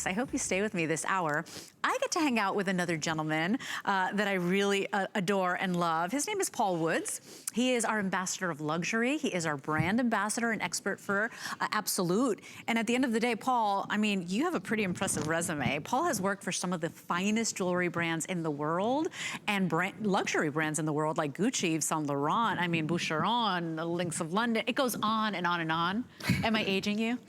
I hope you stay with me this hour. I get to hang out with another gentleman that I really adore and love. His name is Paul Woods. He is our ambassador of luxury. He is our brand ambassador and expert for Absolute. And at the end of the day, Paul, I mean, you have a pretty impressive resume. Paul has worked for some of the finest jewelry brands in the world and luxury brands in the world like Gucci, Saint Laurent, I mean, Boucheron, the Links of London. It goes on and on and on. Am I aging you?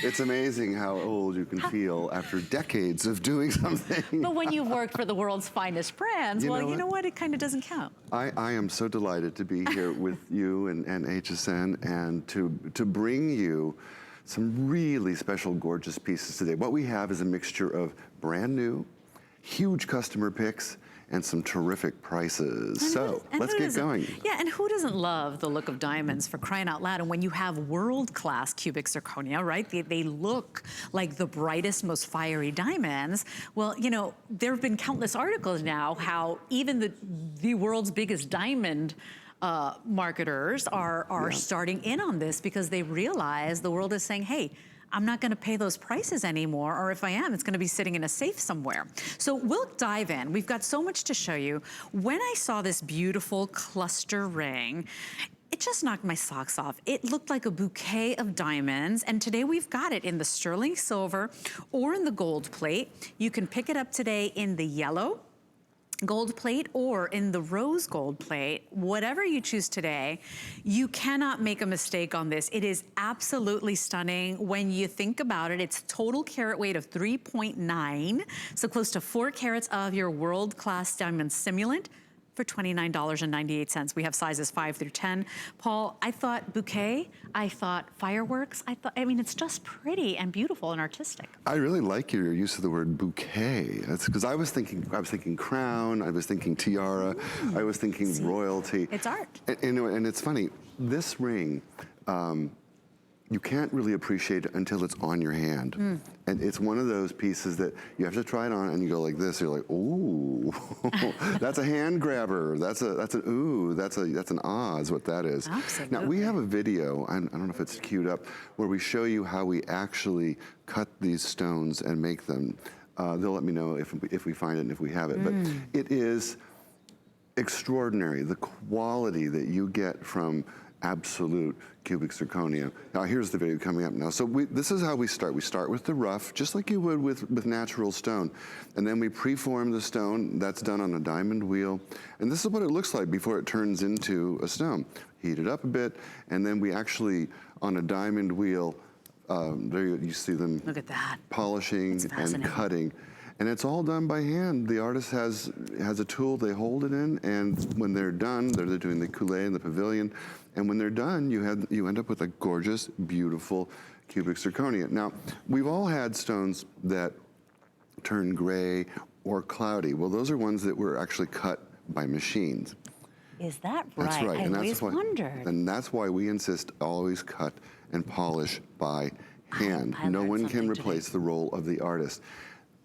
It's amazing how old you can feel after decades of doing something. But when you've worked for the world's finest brands, you know what? It kind of doesn't count. I am so delighted to be here with you and HSN and to bring you some really special, gorgeous pieces today. What we have is a mixture of brand new, huge customer picks, and some terrific prices. So let's get going. Yeah, and who doesn't love the look of diamonds, for crying out loud? And when you have world-class cubic zirconia, right? They look like the brightest, most fiery diamonds. Well, you know, there have been countless articles now how even the world's biggest diamond marketers are starting in on this because they realize the world is saying, hey, I'm not gonna pay those prices anymore, or if I am, it's gonna be sitting in a safe somewhere. So we'll dive in. We've got so much to show you. When I saw this beautiful cluster ring, it just knocked my socks off. It looked like a bouquet of diamonds, and today we've got it in the sterling silver or in the gold plate. You can pick it up today in the yellow gold plate or in the rose gold plate. Whatever you choose today, you cannot make a mistake on this. It is absolutely stunning. When you think about it, it's total carat weight of 3.9, so close to 4 carats of your world-class diamond simulant for $29.98. We have sizes 5 through 10. Paul, I thought bouquet, I thought fireworks, I mean, it's just pretty and beautiful and artistic. I really like your use of the word bouquet. That's because I was thinking crown, I was thinking tiara, I was thinking royalty. It's art. And it's funny, this ring, you can't really appreciate it until it's on your hand. And it's one of those pieces that you have to try it on and you go like this, you're like, ooh, that's a hand grabber. That's an ooh, that's an ah is what that is. Absolutely. Now we have a video, I don't know if it's queued up, where we show you how we actually cut these stones and make them. They'll let me know if we find it and if we have it. But it is extraordinary, the quality that you get from Absolute cubic zirconia. Now here's the video coming up now. So this is how we start. We start with the rough, just like you would with natural stone. And then we preform the stone. That's done on a diamond wheel. And this is what it looks like before it turns into a stone. Heat it up a bit, and then we actually, on a diamond wheel, there you see them Look at that. polishing and cutting. And it's all done by hand. The artist has a tool they hold it in, and when they're done, they're doing the coulée and the pavilion, and when they're done, you end up with a gorgeous, beautiful cubic zirconia. Now, we've all had stones that turn gray or cloudy. Well, those are ones that were actually cut by machines. Is that right? That's right. I always wondered. And that's why we insist always cut and polish by hand. No one can replace the role of the artist.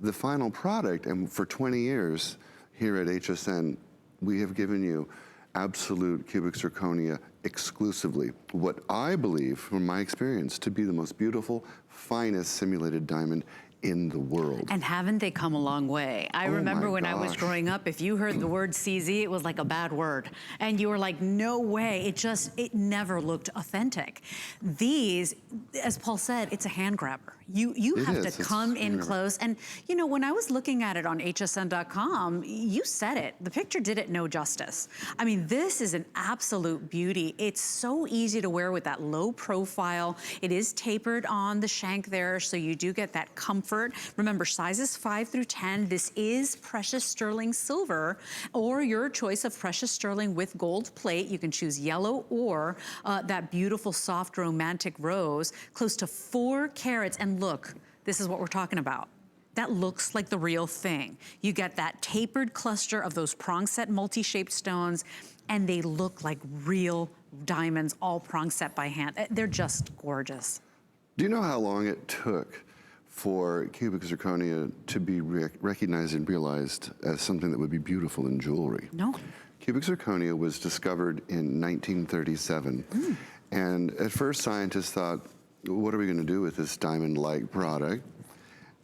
The final product, and for 20 years here at HSN, we have given you Absolute cubic zirconia exclusively. What I believe, from my experience, to be the most beautiful, finest simulated diamond in the world. And haven't they come a long way? I remember when I was growing up, if you heard the word CZ, it was like a bad word. And you were like, no way, it never looked authentic. These, as Paul said, it's a hand grabber. You have to come in close. And you know, when I was looking at it on hsn.com, you said it, the picture did it no justice. I mean, this is an absolute beauty. It's so easy to wear with that low profile. It is tapered on the shank there, so you do get that comfort. Remember, sizes 5 through 10. This is precious sterling silver, or your choice of precious sterling with gold plate. You can choose yellow or that beautiful, soft, romantic rose. Close to 4 carats. And look, this is what we're talking about. That looks like the real thing. You get that tapered cluster of those prongset multi-shaped stones, and they look like real diamonds, all prongset by hand. They're just gorgeous. Do you know how long it took for cubic zirconia to be recognized and realized as something that would be beautiful in jewelry? No. Cubic zirconia was discovered in 1937. And at first scientists thought, what are we gonna do with this diamond-like product?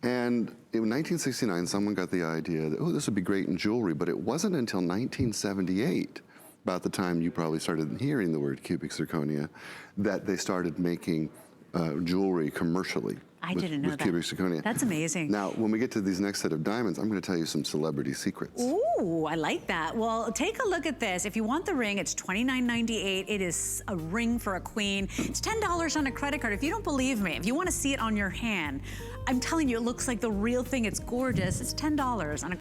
And in 1969, someone got the idea that, oh, this would be great in jewelry, but it wasn't until 1978, about the time you probably started hearing the word cubic zirconia, that they started making jewelry commercially. I didn't know with that. Cubic zirconia. That's amazing. Now, when we get to these next set of diamonds, I'm going to tell you some celebrity secrets. Ooh, I like that. Well, take a look at this. If you want the ring, it's $29.98. It is a ring for a queen. It's $10 on a credit card. If you don't believe me, if you want to see it on your hand, I'm telling you, it looks like the real thing. It's gorgeous. It's $10 on a